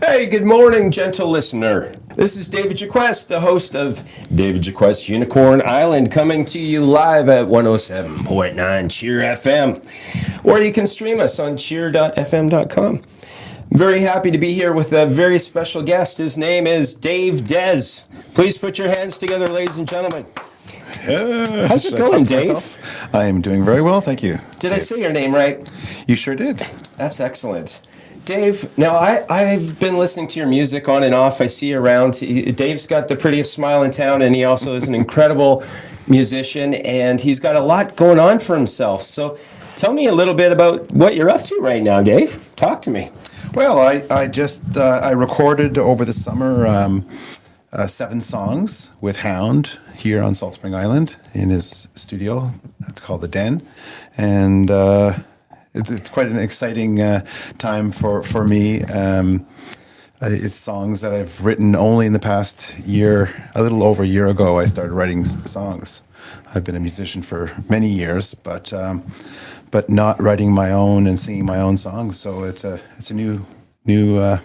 Hey, good morning, gentle listener. This is David Jaquest, the host of David Jaquest Unicorn Island, coming to you live at 107.9 CHIR-FM, or you can stream us on CHIR.FM.com. Very happy to be here with a very special guest. His name is Dave Dez. Please put your hands together, ladies and gentlemen. How's it going, Dave? I am doing very well, thank you. Did I say your name right? You sure did. That's excellent. Dave, now I've been listening to your music on and off. I see you around. Dave's got the prettiest smile in town, and he also is an incredible musician, and he's got a lot going on for himself. So tell me a little bit about what you're up to right now, Dave. Talk to me. Well, I recorded over the summer 7 songs with Hound here on Salt Spring Island in his studio. It's called The Den, and it's quite an exciting time for me. It's songs that I've written only in the past year. A little over a year ago, I started writing songs. I've been a musician for many years, but not writing my own and singing my own songs. So it's a new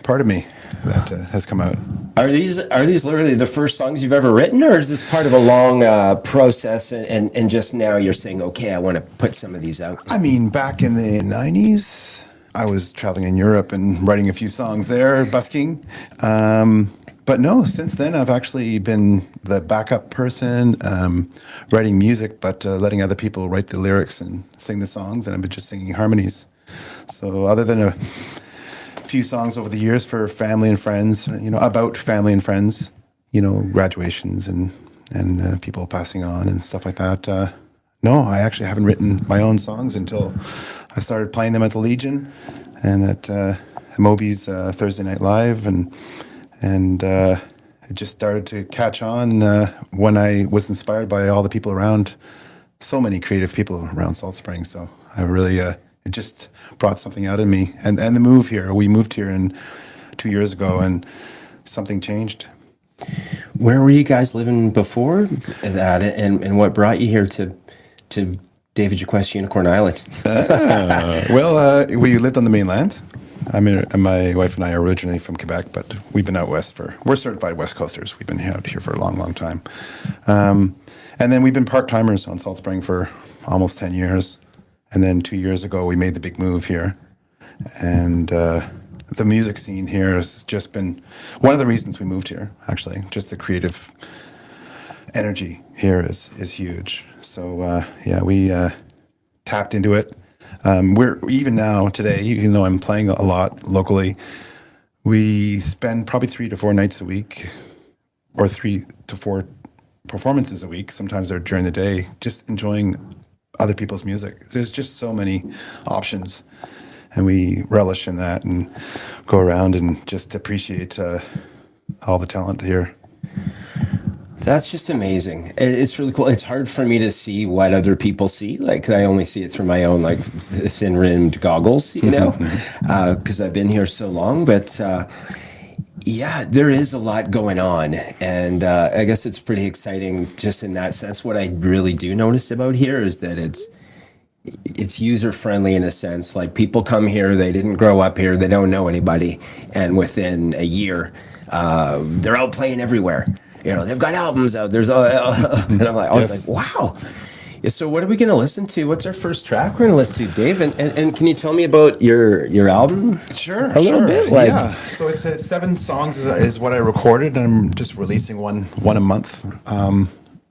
part of me that has come out. Are these literally the first songs you've ever written, or is this part of a long process and just now you're saying, okay, I want to put some of these out? I mean, back in the 90s, I was traveling in Europe and writing a few songs there, busking. But no, since then, I've actually been the backup person, writing music, but letting other people write the lyrics and sing the songs, and I've been just singing harmonies. So other than a few songs over the years for family and friends, about family and friends, graduations and people passing on and stuff like that. No, I actually haven't written my own songs until I started playing them at the Legion and at Moby's Thursday Night Live, and it just started to catch on when I was inspired by all the people around, so many creative people around Salt Springs. So I really, it just brought something out of me. And the move here, we moved here 2 years ago, and something changed. Where were you guys living before that, and what brought you here to David Jaquest Unicorn Island? We lived on the mainland. I mean, my wife and I are originally from Quebec, but we've been out west we're certified West Coasters. We've been out here for a long, long time. And then we've been part-timers on Salt Spring for almost 10 years. And then 2 years ago, we made the big move here. And the music scene here has just been one of the reasons we moved here, actually. Just the creative energy here is huge. So, we tapped into it. We're even now today, even though I'm playing a lot locally, we spend probably 3 to 4 nights a week, or 3 to 4 performances a week. Sometimes they're during the day, just enjoying other people's music. There's just so many options, and we relish in that and go around and just appreciate all the talent here. That's just amazing. It's really cool. It's hard for me to see what other people see. Like, I only see it through my own, like, thin-rimmed goggles, because I've been here so long. But yeah, there is a lot going on, and I guess it's pretty exciting just in that sense. What I really do notice about here is that it's user-friendly in a sense. Like, people come here, they didn't grow up here, they don't know anybody, and within a year, they're out playing everywhere. They've got albums out. And I was like, wow. Yeah, so what are we going to listen to? What's our first track we're going to listen to, Dave? And can you tell me about your album? Sure, a little bit. Yeah. So it's 7 songs is what I recorded, and I'm just releasing one a month.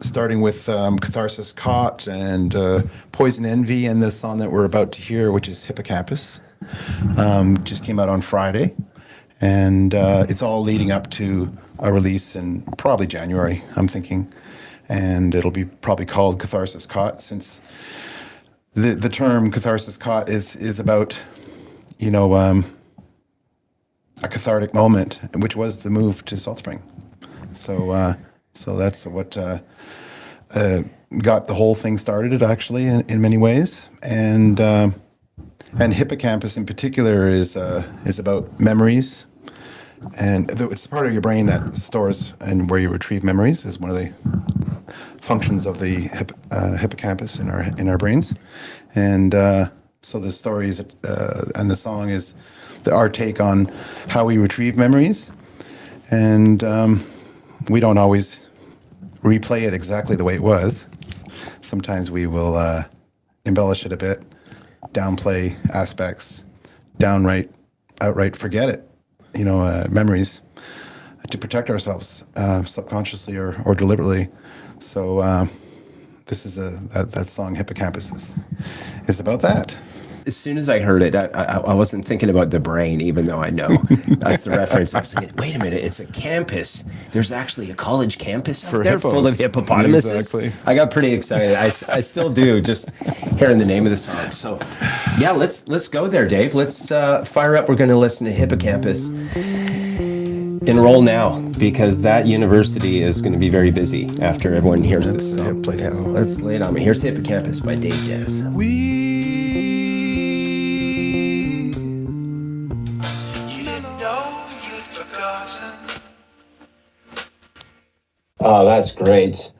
Starting with Catharsis Caught and Poison Envy, and the song that we're about to hear, which is Hippocampus. Just came out on Friday, and it's all leading up to a release in probably January, I'm thinking. And it'll be probably called Catharsis Caught, since the term Catharsis Caught is about, a cathartic moment, which was the move to Salt Spring. So that's what got the whole thing started, actually, in many ways. And Hippocampus in particular is about memories. And it's part of your brain that stores and where you retrieve memories is one of the functions of the hippocampus in our brains. And so the stories and the song is our take on how we retrieve memories. And we don't always replay it exactly the way it was. Sometimes we will embellish it a bit, downplay aspects, outright forget it, memories to protect ourselves subconsciously or deliberately. So this is that song Hippocampus is about that. As soon as I heard it, I wasn't thinking about the brain, even though I know that's the reference. I was thinking, wait a minute, it's a campus. There's actually a college campus out there hippos. full of hippopotamuses. Exactly. I got pretty excited. I still do, just hearing the name of the song. So, yeah, let's go there, Dave. Let's fire up. We're going to listen to Hippocampus. Enroll now, because that university is going to be very busy after everyone hears this song. Yeah, let's lay it on me. Here's Hippocampus by Dave Dez. Oh, that's great.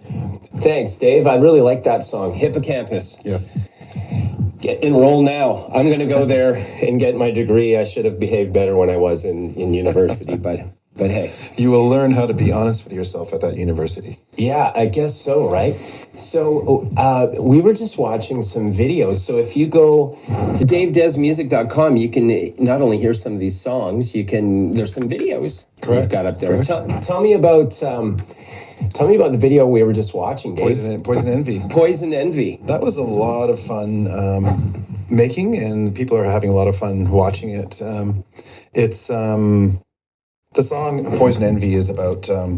Thanks, Dave. I really like that song, Hippocampus. Yes. Enroll now. I'm going to go there and get my degree. I should have behaved better when I was in university, but hey. You will learn how to be honest with yourself at that university. Yeah, I guess so, right? So we were just watching some videos. So if you go to davedezmusic.com, you can not only hear some of these songs, there's some videos we've got up there. Tell me about the video we were just watching, Dave. Poison Envy. Poison Envy. That was a lot of fun making, and people are having a lot of fun watching it. It's the song Poison Envy is about, a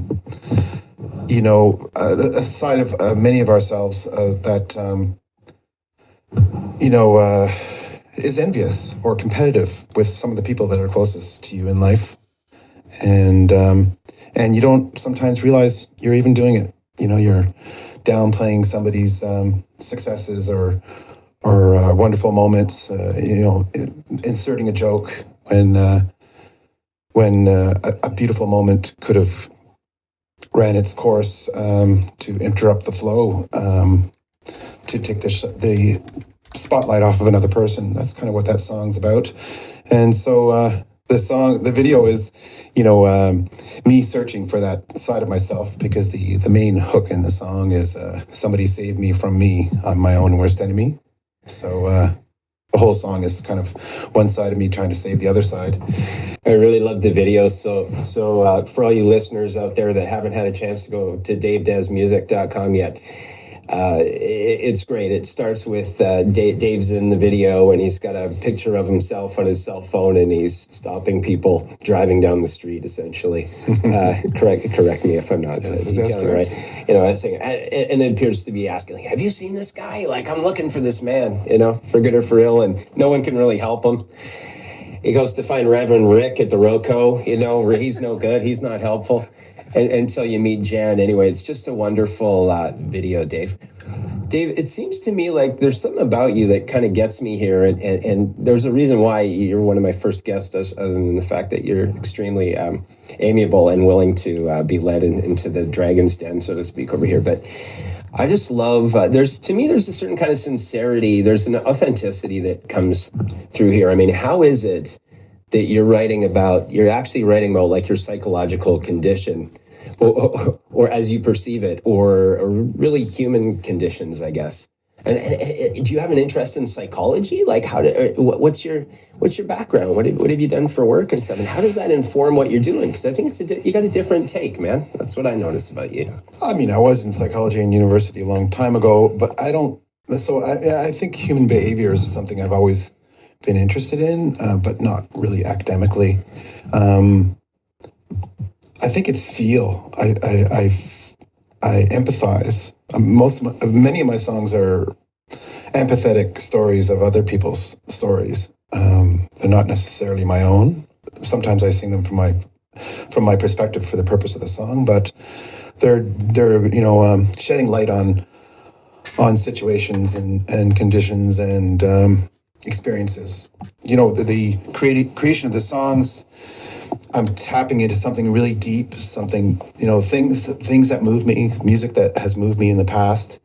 side of many of ourselves that, is envious or competitive with some of the people that are closest to you in life. And you don't sometimes realize you're even doing it. You're downplaying somebody's successes or wonderful moments, inserting a joke when a beautiful moment could have ran its course to interrupt the flow, to take the spotlight off of another person. That's kind of what that song's about. And so the video is, me searching for that side of myself, because the main hook in the song is somebody saved me from me. I'm my own worst enemy. So the whole song is kind of one side of me trying to save the other side. I really love the video. So for all you listeners out there that haven't had a chance to go to davedezmusic.com yet, it's great. It starts with Dave's in the video, and he's got a picture of himself on his cell phone, and he's stopping people driving down the street, essentially. Correct me if I'm not detailing right. And it appears to be asking, have you seen this guy? Like, I'm looking for this man, for good or for ill, and no one can really help him. He goes to find Reverend Rick at the Roco. He's no good. He's not helpful. Until you meet Jan. Anyway, it's just a wonderful video, Dave. Dave, it seems to me like there's something about you that kind of gets me here, and there's a reason why you're one of my first guests, other than the fact that you're extremely amiable and willing to be led into the dragon's den, so to speak, over here. But I just love, there's a certain kind of sincerity, there's an authenticity that comes through here. I mean, how is it that you're actually writing about like your psychological condition, or as you perceive it, or really human conditions, I guess. And do you have an interest in psychology? Like, what's your background? What have you done for work and stuff? And how does that inform what you're doing? Because I think you got a different take, man. That's what I noticed about you. I mean, I was in psychology in university a long time ago, but I don't. So I think human behavior is something I've always been interested in, but not really academically. I think it's feel. I empathize. Many of my songs are empathetic stories of other people's stories. They're not necessarily my own. Sometimes I sing them from my perspective for the purpose of the song, but they're shedding light on situations and conditions and experiences. The creation of the songs, I'm tapping into something really deep, things that move me, music that has moved me in the past.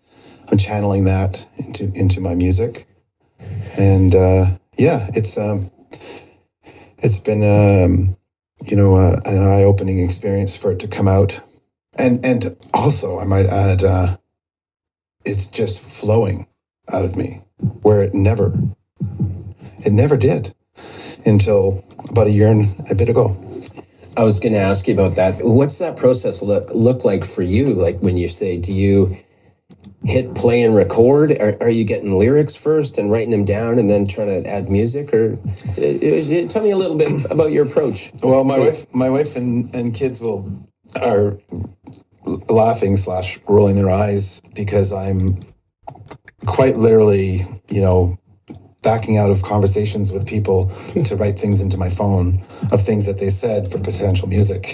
I'm channeling that into my music. And it's been an eye-opening experience for it to come out, and also I might add, it's just flowing out of me where it never did until about a year and a bit ago. I was going to ask you about that. What's that process look like for you? Like when you say, do you hit play and record? Are you getting lyrics first and writing them down and then trying to add music? Or tell me a little bit about your approach. Well, my wife and kids are laughing / rolling their eyes because I'm quite literally, backing out of conversations with people to write things into my phone of things that they said for potential music.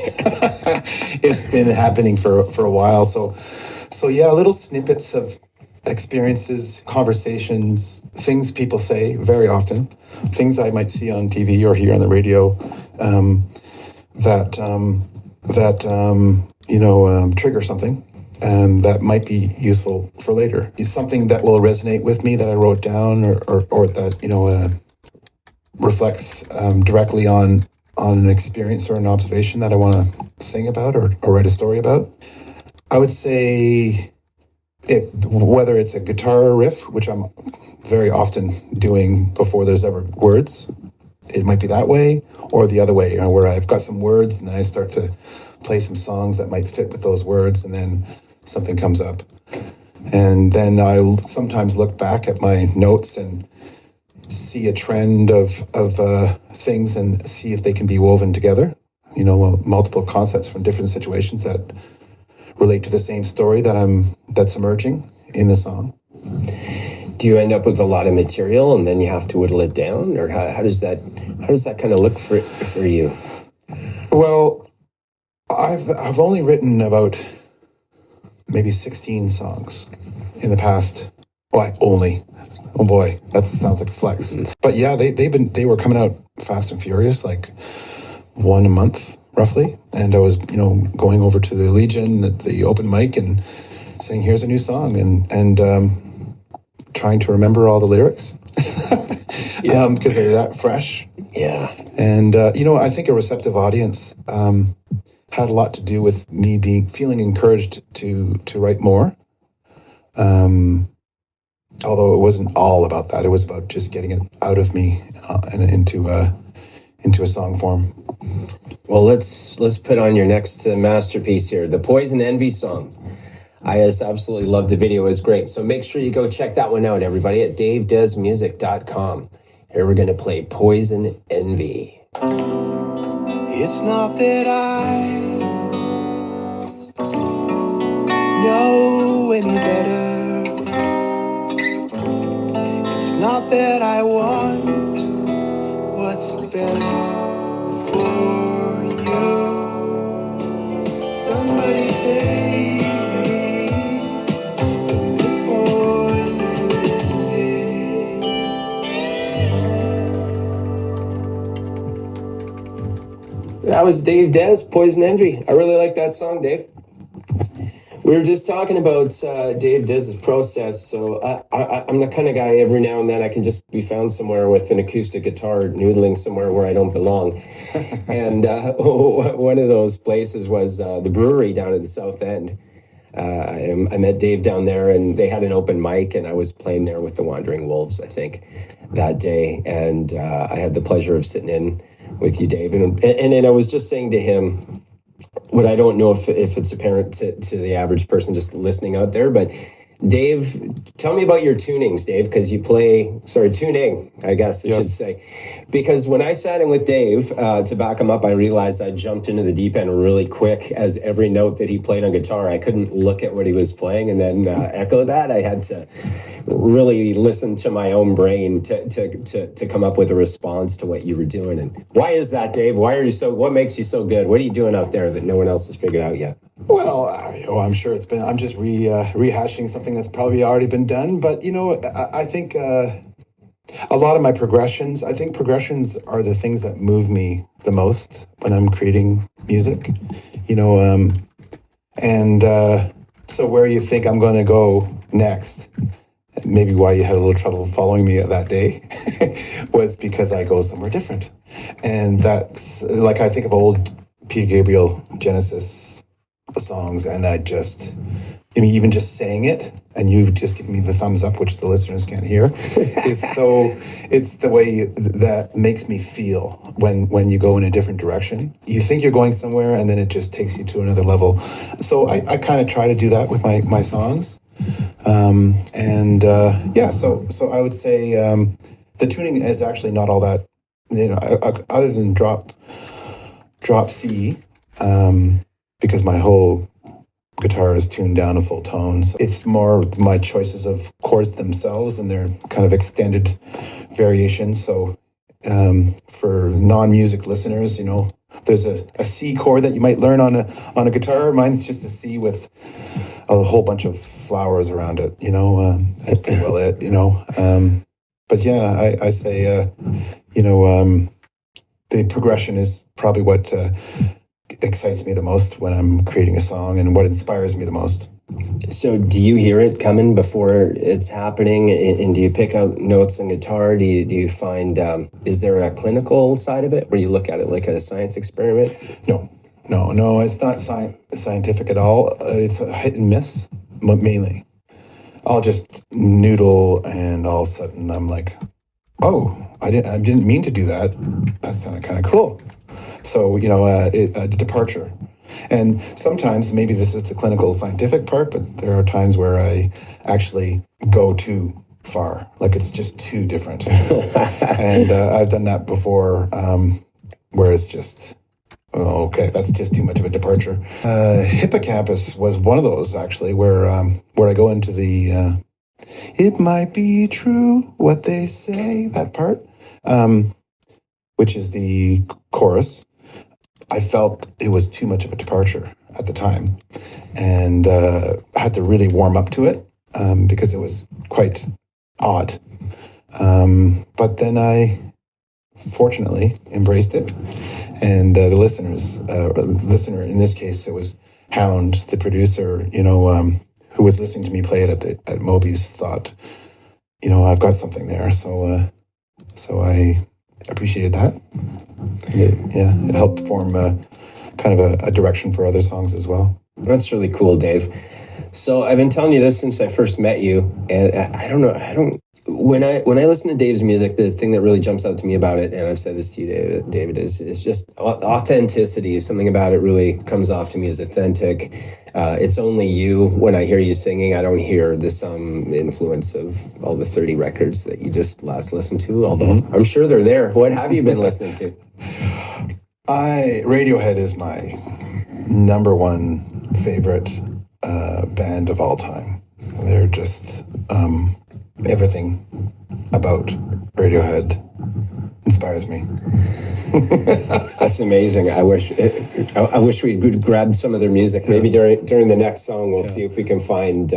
It's been happening for a while. So yeah, little snippets of experiences, conversations, things people say very often, things I might see on TV or hear on the radio, trigger something. That might be useful for later. Is something that will resonate with me that I wrote down, or that reflects directly on an experience or an observation that I want to sing about or write a story about. I would say whether it's a guitar riff, which I'm very often doing before there's ever words, it might be that way, or the other way, where I've got some words and then I start to play some songs that might fit with those words, and then something comes up. And then I'll sometimes look back at my notes and see a trend of things and see if they can be woven together. Multiple concepts from different situations that relate to the same story that's emerging in the song. Do you end up with a lot of material and then you have to whittle it down, or how does that kind of look for you? Well, I've only written about maybe 16 songs in the past. Well, oh boy, that sounds like a flex. But yeah, they were coming out fast and furious, like one a month roughly. And I was, going over to the Legion at the open mic and saying, here's a new song, and trying to remember all the lyrics because they're that fresh. Yeah. And, I think a receptive audience had a lot to do with me feeling encouraged to write more. Although it wasn't all about that. It was about just getting it out of me and into a song form. Well, let's put on your next masterpiece here, the Poison Envy song. I just absolutely love the video. It's great. So make sure you go check that one out, everybody, at davedesmusic.com. Here we're going to play Poison Envy. It's not that I know any better. It's not that I want what's best for you. Somebody save me from this poison envy. That was Dave Des, Poison Envy. I really like that song, Dave. We were just talking about Dave Des's process. So I'm the kind of guy, every now and then I can just be found somewhere with an acoustic guitar noodling somewhere where I don't belong. And one of those places was the brewery down at the South End. I met Dave down there, and they had an open mic, and I was playing there with the Wandering Wolves, I think, that day. And I had the pleasure of sitting in with you, Dave. And I was just saying to him, what I don't know if it's apparent to the average person just listening out there, but Dave, tell me about your tunings, Dave, because you play, tuning, I guess I should say. Because when I sat in with Dave to back him up, I realized I jumped into the deep end really quick, as every note that he played on guitar, I couldn't look at what he was playing and then echo that. I had to really listen to my own brain to come up with a response to what you were doing. And why is that, Dave? What makes you so good? What are you doing out there that no one else has figured out yet? Well, I'm sure I'm just rehashing something that's probably already been done. But, I think a lot of my progressions are the things that move me the most when I'm creating music, so where you think I'm going to go next, maybe why you had a little trouble following me that day, was because I go somewhere different. And that's, like, I think of old Peter Gabriel Genesis songs, and I mean, even just saying it, and you just give me the thumbs up, which the listeners can't hear, it's the way that makes me feel when you go in a different direction. You think you're going somewhere, and then it just takes you to another level. So I kind of try to do that with my songs. So I would say the tuning is actually not all that, other than drop C, because my whole guitar is tuned down a full tone. So it's more my choices of chords themselves and their kind of extended variations. So for non-music listeners, there's a C chord that you might learn on a guitar. Mine's just a C with a whole bunch of flowers around it. That's pretty well it. But yeah, I say the progression is probably what excites me the most when I'm creating a song, and what inspires me the most. So do you hear it coming before it's happening, and do you pick out notes on guitar? Do you find, is there a clinical side of it where you look at it like a science experiment? No, it's not scientific at all. It's a hit and miss, mainly. I'll just noodle, and all of a sudden I'm like, oh, I didn't mean to do that. That sounded kind of cool. So, a departure. And sometimes, maybe this is the clinical scientific part, but there are times where I actually go too far. Like, it's just too different. And I've done that before, where it's just, oh, okay, that's just too much of a departure. Hippocampus was one of those, actually, where I go into the, it might be true what they say, that part, which is the chorus. I felt it was too much of a departure at the time, and had to really warm up to it, because it was quite odd. But then I fortunately embraced it, and the listener, in this case, it was Hound, the producer, who was listening to me play it at Moby's, thought, I've got something there. So I appreciated that. It helped form kind of a direction for other songs as well. That's really cool, Dave. So I've been telling you this since I first met you, and I don't know. When I listen to Dave's music, the thing that really jumps out to me about it, and I've said this to you, David, is just authenticity. Something about it really comes off to me as authentic. It's only you. When I hear you singing, I don't hear the influence of all the 30 records that you just last listened to, although I'm sure they're there. What have you been listening to? Radiohead is my number one favorite band of all time. They're just everything about Radiohead inspires me. That's amazing. I wish we could grab some of their music. Maybe during the next song, we'll see if we can find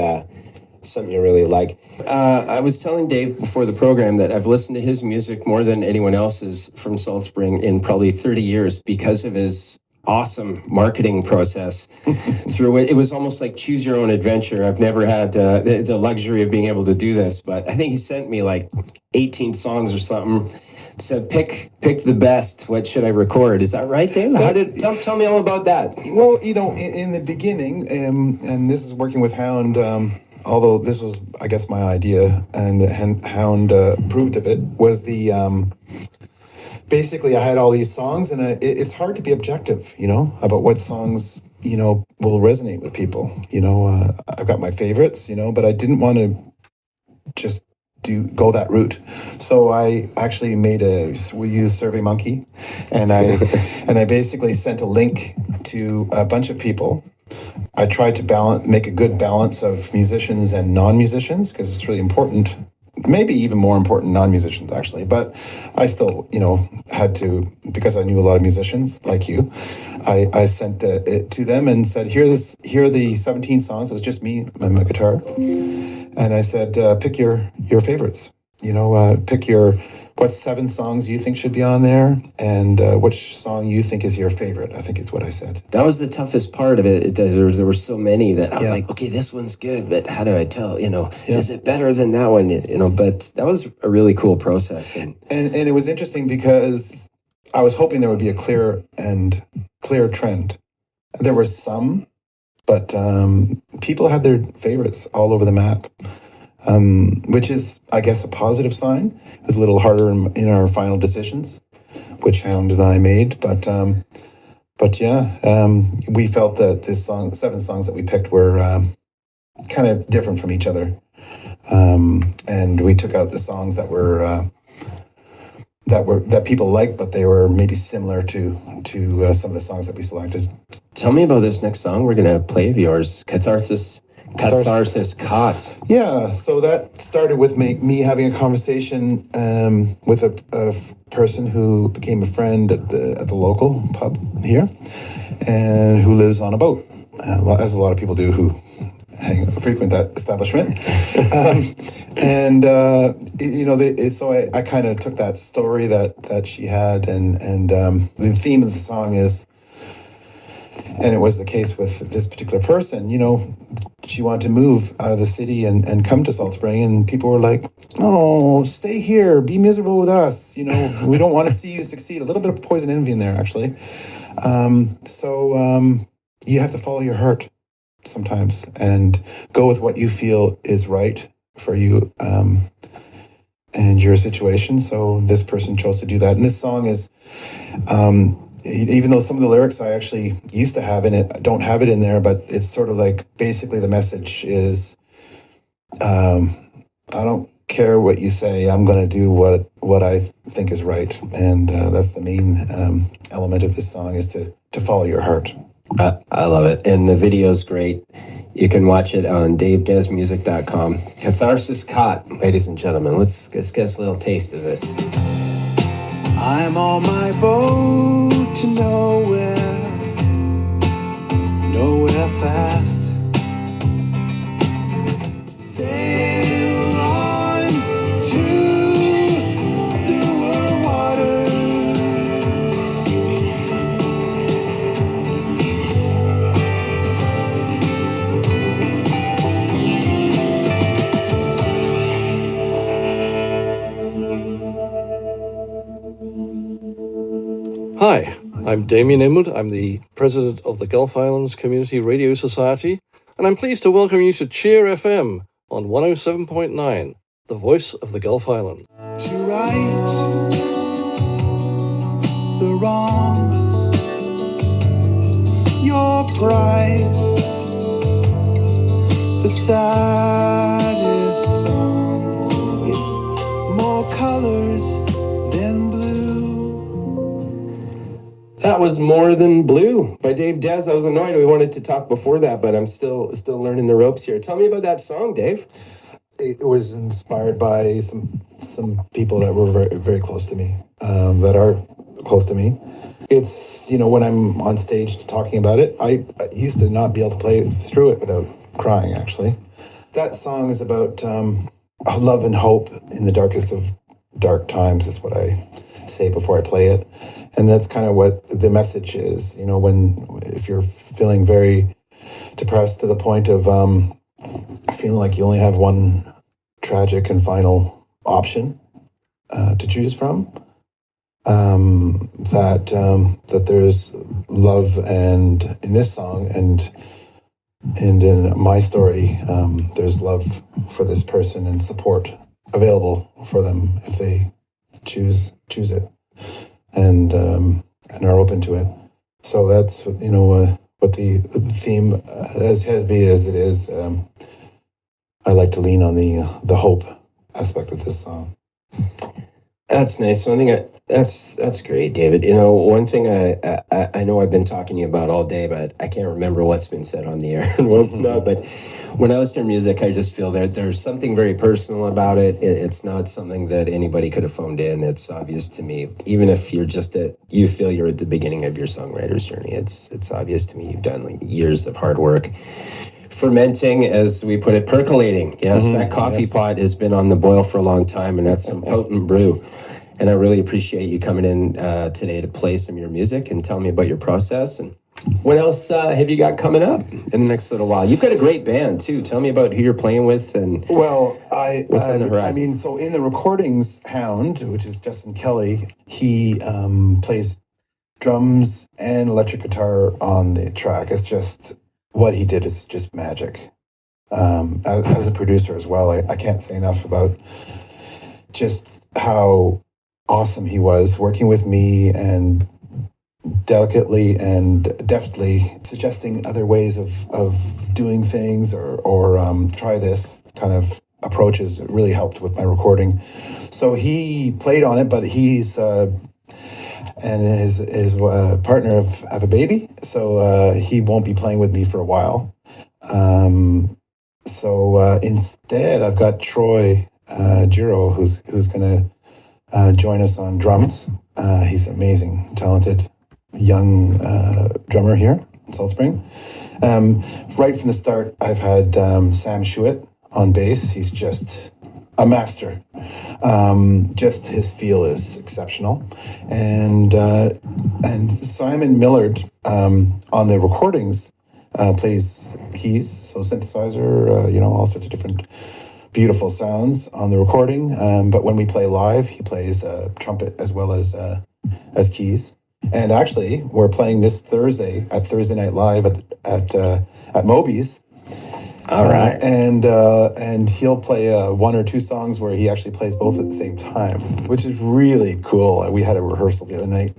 something you really like. I was telling Dave before the program that I've listened to his music more than anyone else's from Salt Spring in probably 30 years because of his awesome marketing process through it. It was almost like choose your own adventure. I've never had the luxury of being able to do this, but I think he sent me like 18 songs or something. Said pick the best. What should I record? Is that right, Dave? Tell me all about that. Well, in the beginning, and this is working with Hound, although this was, I guess, my idea, and Hound approved of it, was the basically I had all these songs, and it's hard to be objective, about what songs, will resonate with people. I've got my favorites, but I didn't want to just go that route. So I actually we used SurveyMonkey, and I basically sent a link to a bunch of people. I tried to make a good balance of musicians and non-musicians, because it's really important, maybe even more important non-musicians actually, but I still, had to, because I knew a lot of musicians like you, I sent it to them and said, here are the 17 songs. It was just me and my guitar. And I said, pick your favorites, pick your what 7 songs you think should be on there, and which song you think is your favorite, I think is what I said. That was the toughest part of it. There were so many that I was like, okay, this one's good, but how do I tell, is it better than that one? But that was a really cool process. And it was interesting because I was hoping there would be a clear trend. There were some, but people had their favorites all over the map. Which is, I guess, a positive sign. It was a little harder in our final decisions, which Hound and I made. But we felt that this 7 songs that we picked were kind of different from each other. And we took out the songs that people liked, but they were maybe similar to some of the songs that we selected. Tell me about this next song we're going to play of yours, Catharsis Caught. Yeah, so that started with me having a conversation with a person who became a friend at the local pub here, and who lives on a boat, as a lot of people do who frequent that establishment. So I kind of took that story that she had, and the theme of the song is, and it was the case with this particular person, she wanted to move out of the city and come to Salt Spring, and people were like, "Oh, stay here, be miserable with us. We don't want to see you succeed." A little bit of poison envy in there, actually. So you have to follow your heart sometimes and go with what you feel is right for you and your situation. So this person chose to do that, and this song is. Even though some of the lyrics I actually used to have in it, I don't have it in there, but it's sort of like basically the message is, I don't care what you say, I'm going to do what I think is right. And that's the main element of this song, is to follow your heart. I love it. And the video's great. You can watch it on davedesmusic.com. Catharsis Caught, ladies and gentlemen. Let's get a little taste of this. I'm on my boat to nowhere fast. Sail on to bluer waters. Hi, I'm Damien Inwood. I'm the president of the Gulf Islands Community Radio Society, and I'm pleased to welcome you to CHIR-FM on 107.9, the voice of the Gulf Islands. To right the wrong, your price, the saddest song. It's more colors than blue. That was More Than Blue by Dave Des. I was annoyed. We wanted to talk before that, but I'm still learning the ropes here. Tell me about that song, Dave. It was inspired by some people that were very, very close to me, that are close to me. It's, when I'm on stage talking about it, I used to not be able to play through it without crying, actually. That song is about love and hope in the darkest of dark times, is what I say before I play it. And that's kind of what the message is, if you're feeling very depressed to the point of feeling like you only have one tragic and final option to choose from, that there's love, and in this song and in my story, there's love for this person and support available for them if they choose it. And are open to it. So that's what the theme, as heavy as it is, I like to lean on the hope aspect of this song. That's nice. One thing that's great, David. One thing I know I've been talking to you about all day, but I can't remember what's been said on the air and what's not. But when I listen to music, I just feel that there's something very personal about it. It's not something that anybody could have phoned in. It's obvious to me. Even if you feel you're at the beginning of your songwriter's journey, it's obvious to me you've done years of hard work. Fermenting, as we put it, percolating. Yes, that coffee pot has been on the boil for a long time, and that's some potent brew. And I really appreciate you coming in today to play some of your music and tell me about your process. And what else have you got coming up in the next little while? You've got a great band too. Tell me about who you're playing with and Well, what's on the horizon. so in the recordings, Hound, which is Justin Kelly, he plays drums and electric guitar on the track. It's just what he did is just magic. As a producer as well, I can't say enough about just how awesome he was working with me and delicately and deftly suggesting other ways of doing things or try this kind of approaches really helped with my recording. So he played on it, but he's and his partner have a baby, so he won't be playing with me for a while. So instead, I've got Troy Giro, who's going to join us on drums. He's amazing, talented young drummer here in Salt Spring. Right from the start, I've had Sam Shuett on bass. He's just a master. Just his feel is exceptional, and Simon Millard on the recordings plays keys, so synthesizer, all sorts of different beautiful sounds on the recording. But when we play live, he plays trumpet as well as keys. And actually, we're playing this Thursday at Thursday Night Live at Moby's. All right. And he'll play one or two songs where he actually plays both at the same time, which is really cool. We had a rehearsal the other night,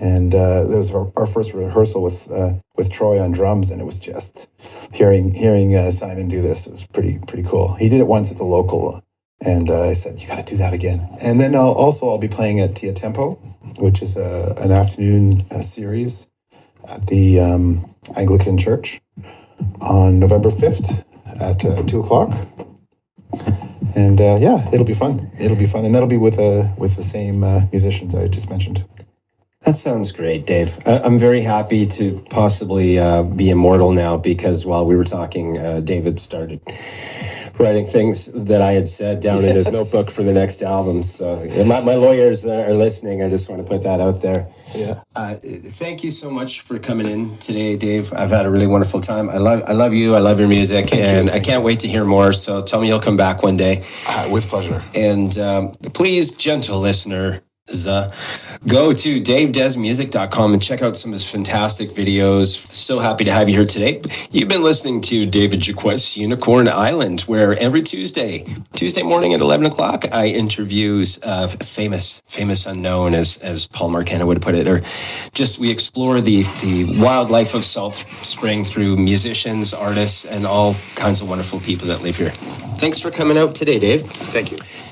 and it was our first rehearsal with Troy on drums, and it was just hearing Simon do this. It was pretty cool. He did it once at the local, and I said, you got to do that again. And then I'll be playing at Tia Tempo, which is an afternoon series at the Anglican Church on November 5th at 2 o'clock. And it'll be fun. And that'll be with the same musicians I just mentioned. That sounds great, Dave. I'm very happy to possibly be immortal now, because while we were talking, David started writing things that I had said down in his notebook for the next album. So my lawyers are listening. I just want to put that out there. Yeah. Thank you so much for coming in today, Dave. I've had a really wonderful time. I love you. I love your music, and I can't wait to hear more. So tell me you'll come back one day. With pleasure. And please, gentle listener, go to davedesmusic.com and check out some of his fantastic videos. So happy to have you here today. You've been listening to David Jaquet's Unicorn Island, where every Tuesday morning at 11 o'clock, I interview famous unknown, as Paul Marcano would put it, or just we explore the wildlife of Salt Spring through musicians, artists, and all kinds of wonderful people that live here. Thanks for coming out today, Dave. Thank you.